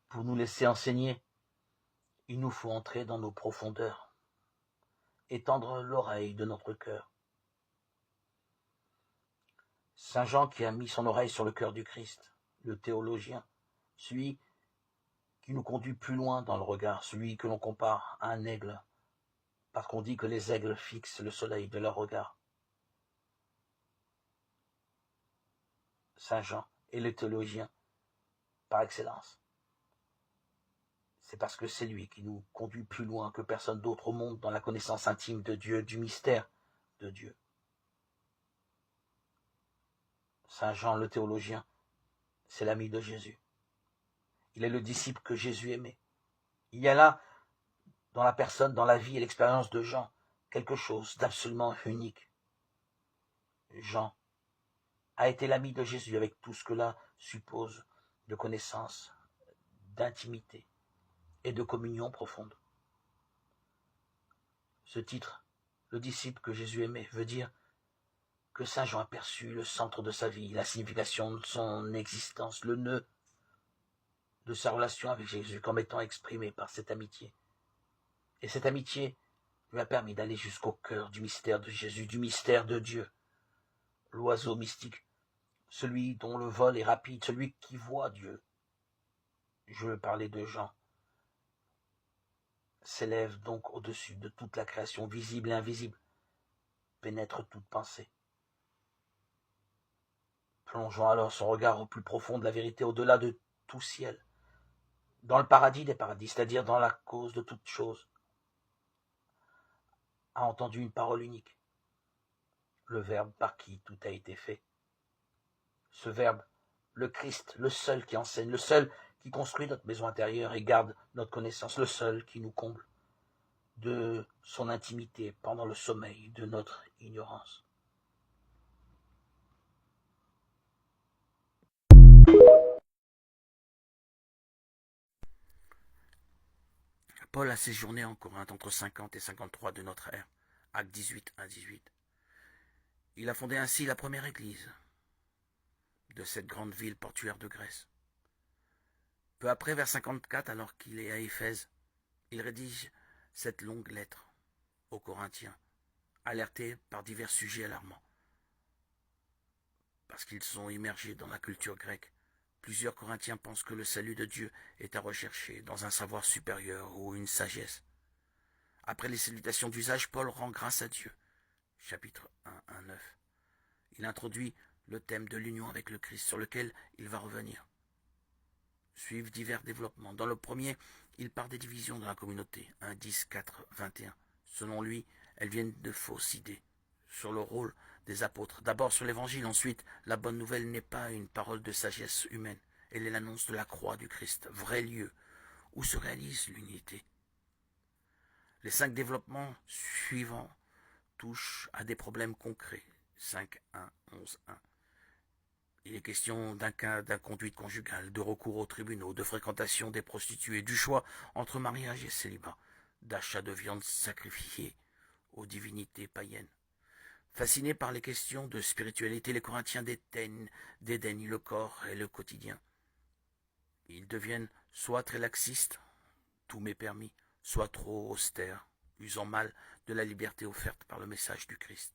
Pour nous laisser enseigner, il nous faut entrer dans nos profondeurs, étendre l'oreille de notre cœur. Saint Jean qui a mis son oreille sur le cœur du Christ, le théologien, celui qui nous conduit plus loin dans le regard, celui que l'on compare à un aigle, parce qu'on dit que les aigles fixent le soleil de leur regard. Saint Jean est le théologien par excellence. C'est parce que c'est lui qui nous conduit plus loin que personne d'autre au monde dans la connaissance intime de Dieu, du mystère de Dieu. Saint Jean le théologien, c'est l'ami de Jésus. Il est le disciple que Jésus aimait. Il y a là, dans la personne, dans la vie et l'expérience de Jean, quelque chose d'absolument unique. Jean a été l'ami de Jésus avec tout ce que cela suppose de connaissance, d'intimité et de communion profonde. Ce titre, le disciple que Jésus aimait, veut dire que Saint Jean a perçu le centre de sa vie, la signification de son existence, le nœud de sa relation avec Jésus comme étant exprimé par cette amitié. Et cette amitié lui a permis d'aller jusqu'au cœur du mystère de Jésus, du mystère de Dieu. L'oiseau mystique, celui dont le vol est rapide, celui qui voit Dieu. Je veux parler de Jean. S'élève donc au-dessus de toute la création visible et invisible, pénètre toute pensée. Plongeant alors son regard au plus profond de la vérité, au-delà de tout ciel, dans le paradis des paradis, c'est-à-dire dans la cause de toute chose, a entendu une parole unique, le Verbe par qui tout a été fait. Ce Verbe, le Christ, le seul qui enseigne, le seul qui construit notre maison intérieure et garde notre connaissance, le seul qui nous comble de son intimité pendant le sommeil de notre ignorance. Paul a séjourné en Corinthe entre 50 et 53 de notre ère, Actes 18 à 18. Il a fondé ainsi la première église de cette grande ville portuaire de Grèce. Peu après, vers 54, alors qu'il est à Éphèse, il rédige cette longue lettre aux Corinthiens, alertés par divers sujets alarmants. Parce qu'ils sont immergés dans la culture grecque, plusieurs Corinthiens pensent que le salut de Dieu est à rechercher dans un savoir supérieur ou une sagesse. Après les salutations d'usage, Paul rend grâce à Dieu. Chapitre 1, 1, 9. Il introduit le thème de l'union avec le Christ, sur lequel il va revenir. Suivent divers développements. Dans le premier, il part des divisions dans la communauté, 1, 10, 4, 21. Selon lui, elles viennent de fausses idées. Sur le rôle des apôtres, d'abord sur l'évangile, ensuite, la bonne nouvelle n'est pas une parole de sagesse humaine, elle est l'annonce de la croix du Christ, vrai lieu où se réalise l'unité. Les 5 développements suivants touchent à des problèmes concrets, 5, 1, 11, 1. Il est question d'un cas d'inconduite conjugale, de recours aux tribunaux, de fréquentation des prostituées, du choix entre mariage et célibat, d'achat de viande sacrifiée aux divinités païennes. Fascinés par les questions de spiritualité, les Corinthiens dédaignent le corps et le quotidien. Ils deviennent soit très laxistes, tout m'est permis, soit trop austères, usant mal de la liberté offerte par le message du Christ.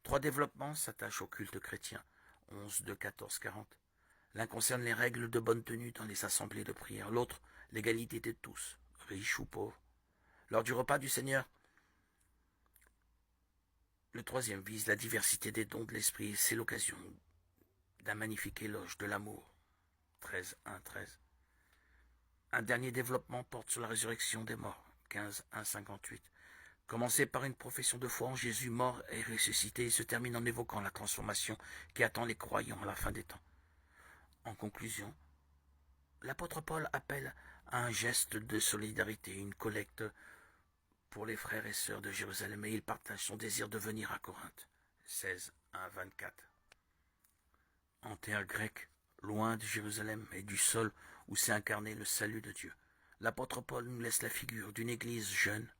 3 développements s'attachent au culte chrétien, 11, 2, 14, 40. L'un concerne les règles de bonne tenue dans les assemblées de prière, l'autre l'égalité de tous, riches ou pauvres. Lors du repas du Seigneur, le 3e vise la diversité des dons de l'esprit, c'est l'occasion d'un magnifique éloge de l'amour, 13, 1, 13. Un dernier développement porte sur la résurrection des morts, 15, 1, 58. Commencé par une profession de foi en Jésus mort et ressuscité, il se termine en évoquant la transformation qui attend les croyants à la fin des temps. En conclusion, l'apôtre Paul appelle à un geste de solidarité, une collecte pour les frères et sœurs de Jérusalem, et il partage son désir de venir à Corinthe. 16, 1, 24. En terre grecque, loin de Jérusalem et du sol où s'est incarné le salut de Dieu, l'apôtre Paul nous laisse la figure d'une église jeune,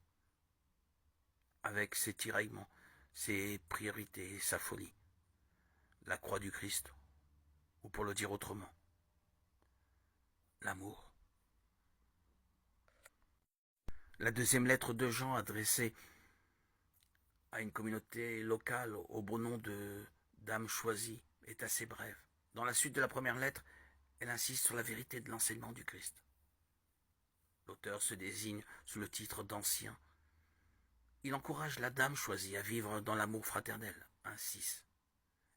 avec ses tiraillements, ses priorités et sa folie. La croix du Christ, ou pour le dire autrement, l'amour La deuxième lettre de Jean adressée à une communauté locale au beau nom de Dame choisie est assez brève. Dans la suite de la première lettre, elle insiste sur la vérité de l'enseignement du Christ. L'auteur se désigne sous le titre d'ancien. Il encourage la Dame choisie à vivre dans l'amour fraternel, un 6.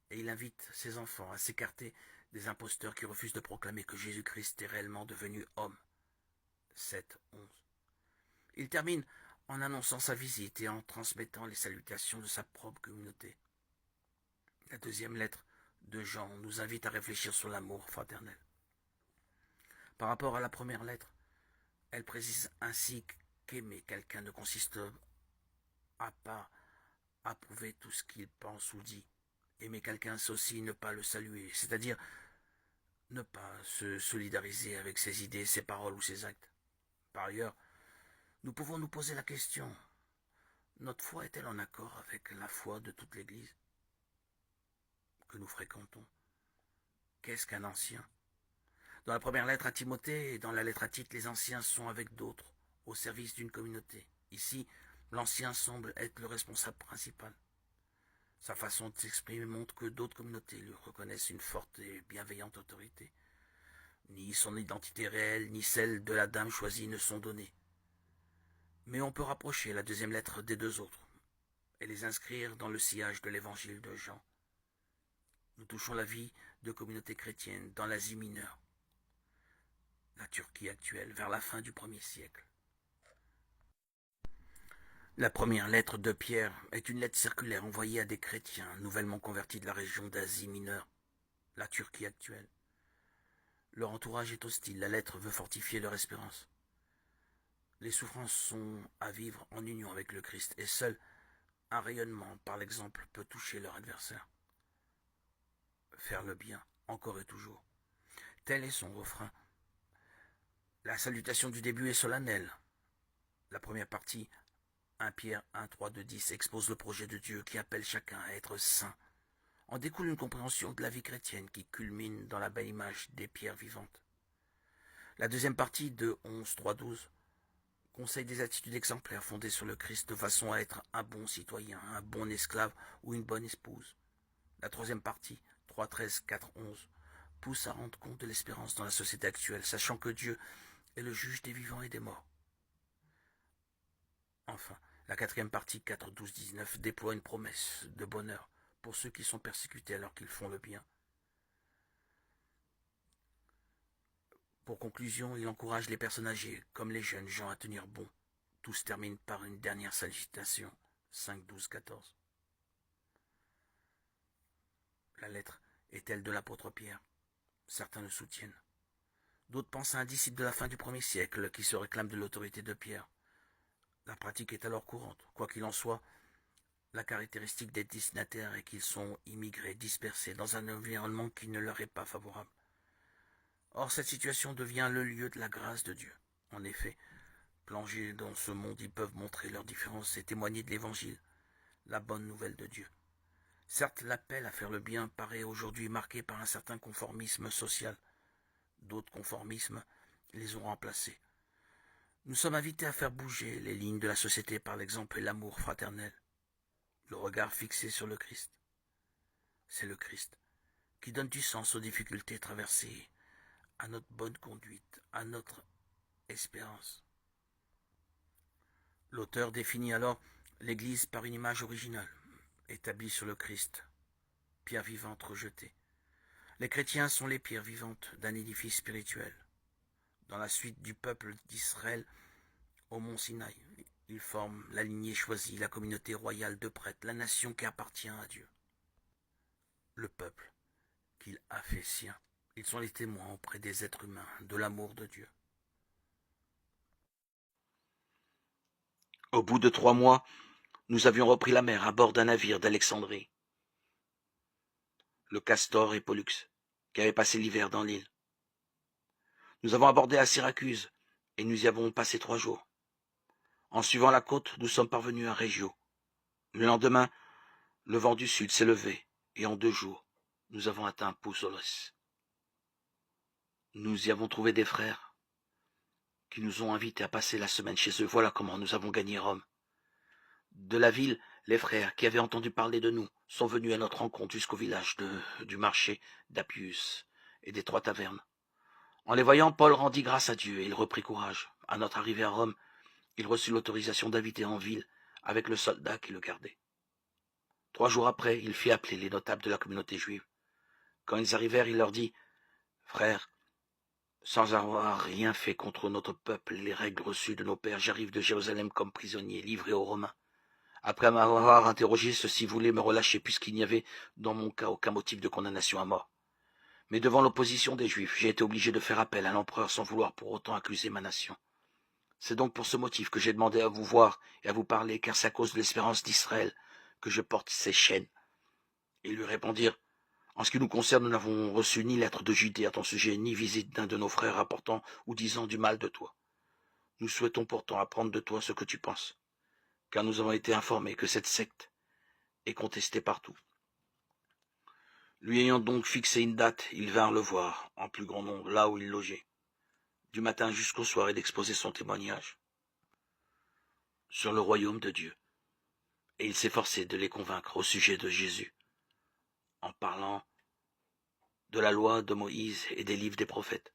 Et il invite ses enfants à s'écarter des imposteurs qui refusent de proclamer que Jésus-Christ est réellement devenu homme, 7, 11. Il termine en annonçant sa visite et en transmettant les salutations de sa propre communauté. La deuxième lettre de Jean nous invite à réfléchir sur l'amour fraternel. Par rapport à la première lettre, elle précise ainsi qu'aimer quelqu'un ne consiste à pas approuver tout ce qu'il pense ou dit. Aimer quelqu'un, c'est aussi ne pas le saluer, c'est-à-dire ne pas se solidariser avec ses idées, ses paroles ou ses actes. Par ailleurs, nous pouvons nous poser la question, notre foi est-elle en accord avec la foi de toute l'Église que nous fréquentons? Qu'est-ce qu'un ancien? Dans la première lettre à Timothée et dans la lettre à Tite, les anciens sont avec d'autres, au service d'une communauté. Ici, l'ancien semble être le responsable principal. Sa façon de s'exprimer montre que d'autres communautés lui reconnaissent une forte et bienveillante autorité. Ni son identité réelle, ni celle de la Dame choisie ne sont données. Mais on peut rapprocher la deuxième lettre des deux autres et les inscrire dans le sillage de l'évangile de Jean. Nous touchons la vie de communautés chrétiennes dans l'Asie mineure, la Turquie actuelle, vers la fin du 1er siècle. La première lettre de Pierre est une lettre circulaire envoyée à des chrétiens nouvellement convertis de la région d'Asie mineure, la Turquie actuelle. Leur entourage est hostile, la lettre veut fortifier leur espérance. Les souffrances sont à vivre en union avec le Christ, et seul un rayonnement par l'exemple peut toucher leur adversaire. Faire le bien, encore et toujours. Tel est son refrain. La salutation du début est solennelle. La première partie, 1 Pierre 1, 3, 2, 10, expose le projet de Dieu qui appelle chacun à être saint. En découle une compréhension de la vie chrétienne qui culmine dans la belle image des pierres vivantes. La deuxième partie de 11, 3, 12 conseille des attitudes exemplaires fondées sur le Christ de façon à être un bon citoyen, un bon esclave ou une bonne épouse. La troisième partie, 3, 13, 4, 11, pousse à rendre compte de l'espérance dans la société actuelle, sachant que Dieu est le juge des vivants et des morts. Enfin, la quatrième partie, 4, 12, 19, déploie une promesse de bonheur pour ceux qui sont persécutés alors qu'ils font le bien. Pour conclusion, il encourage les personnes âgées, comme les jeunes gens, à tenir bon. Tout se termine par une dernière salutation, 5, 12, 14. La lettre est elle de l'apôtre Pierre. Certains le soutiennent. D'autres pensent à un disciple de la fin du 1er siècle qui se réclame de l'autorité de Pierre. La pratique est alors courante. Quoi qu'il en soit, la caractéristique des destinataires est qu'ils sont immigrés, dispersés dans un environnement qui ne leur est pas favorable. Or, cette situation devient le lieu de la grâce de Dieu. En effet, plongés dans ce monde, ils peuvent montrer leurs différences et témoigner de l'Évangile, la bonne nouvelle de Dieu. Certes, l'appel à faire le bien paraît aujourd'hui marqué par un certain conformisme social. D'autres conformismes les ont remplacés. Nous sommes invités à faire bouger les lignes de la société par l'exemple et l'amour fraternel. Le regard fixé sur le Christ. C'est le Christ qui donne du sens aux difficultés traversées, à notre bonne conduite, à notre espérance. L'auteur définit alors l'Église par une image originale, établie sur le Christ, pierre vivante rejetée. Les chrétiens sont les pierres vivantes d'un édifice spirituel. Dans la suite du peuple d'Israël au mont Sinaï, ils forment la lignée choisie, la communauté royale de prêtres, la nation qui appartient à Dieu. Le peuple qu'il a fait sien. Ils sont les témoins auprès des êtres humains de l'amour de Dieu. Au bout de 3 mois, nous avions repris la mer à bord d'un navire d'Alexandrie, le Castor et Pollux, qui avait passé l'hiver dans l'île. Nous avons abordé à Syracuse et nous y avons passé 3 jours. En suivant la côte, nous sommes parvenus à Reggio. Le lendemain, le vent du sud s'est levé et en 2 jours, nous avons atteint Poussolos. Nous y avons trouvé des frères qui nous ont invités à passer la semaine chez eux. Voilà comment nous avons gagné Rome. De la ville, les frères, qui avaient entendu parler de nous, sont venus à notre rencontre jusqu'au village du marché d'Appius et des 3 tavernes. En les voyant, Paul rendit grâce à Dieu et il reprit courage. À notre arrivée à Rome, il reçut l'autorisation d'habiter en ville avec le soldat qui le gardait. 3 jours après, il fit appeler les notables de la communauté juive. Quand ils arrivèrent, il leur dit « Frères, sans avoir rien fait contre notre peuple et les règles reçues de nos pères, j'arrive de Jérusalem comme prisonnier, livré aux Romains. Après m'avoir interrogé, ceux-ci voulaient me relâcher puisqu'il n'y avait dans mon cas aucun motif de condamnation à mort. Mais devant l'opposition des Juifs, j'ai été obligé de faire appel à l'empereur sans vouloir pour autant accuser ma nation. C'est donc pour ce motif que j'ai demandé à vous voir et à vous parler, car c'est à cause de l'espérance d'Israël que je porte ces chaînes. » Ils lui répondirent « En ce qui nous concerne, nous n'avons reçu ni lettre de Judée à ton sujet, ni visite d'un de nos frères rapportant ou disant du mal de toi. Nous souhaitons pourtant apprendre de toi ce que tu penses, car nous avons été informés que cette secte est contestée partout. » Lui ayant donc fixé une date, ils vinrent le voir, en plus grand nombre, là où il logeait, du matin jusqu'au soir, et d'exposer son témoignage sur le royaume de Dieu. Et il s'efforçait de les convaincre au sujet de Jésus, en parlant de la loi de Moïse et des livres des prophètes.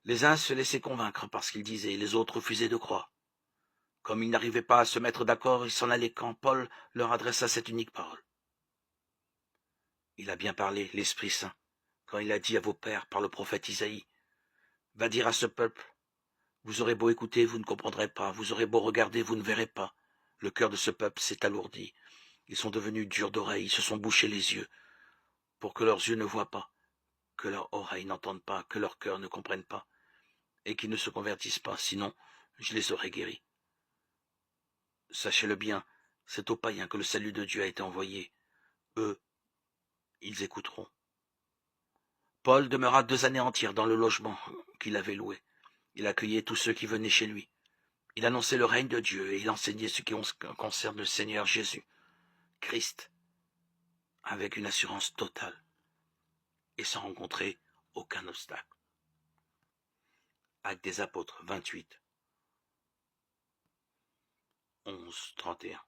Les uns se laissaient convaincre parce qu'ils disaient, les autres refusaient de croire. Comme ils n'arrivaient pas à se mettre d'accord, ils s'en allaient quand Paul leur adressa cette unique parole. Il a bien parlé, l'Esprit Saint, quand il a dit à vos pères par le prophète Isaïe, « Va dire à ce peuple, vous aurez beau écouter, vous ne comprendrez pas, vous aurez beau regarder, vous ne verrez pas. Le cœur de ce peuple s'est alourdi. Ils sont devenus durs d'oreilles, ils se sont bouchés les yeux, pour que leurs yeux ne voient pas, que leurs oreilles n'entendent pas, que leur cœur ne comprenne pas, et qu'ils ne se convertissent pas, sinon je les aurais guéris. Sachez-le bien, c'est aux païens que le salut de Dieu a été envoyé. Eux, ils écouteront. » Paul demeura 2 années entières dans le logement qu'il avait loué. Il accueillait tous ceux qui venaient chez lui. Il annonçait le règne de Dieu et il enseignait ce qui concerne le Seigneur Jésus, Christ, avec une assurance totale et sans rencontrer aucun obstacle. Actes des Apôtres 28, 11, 31.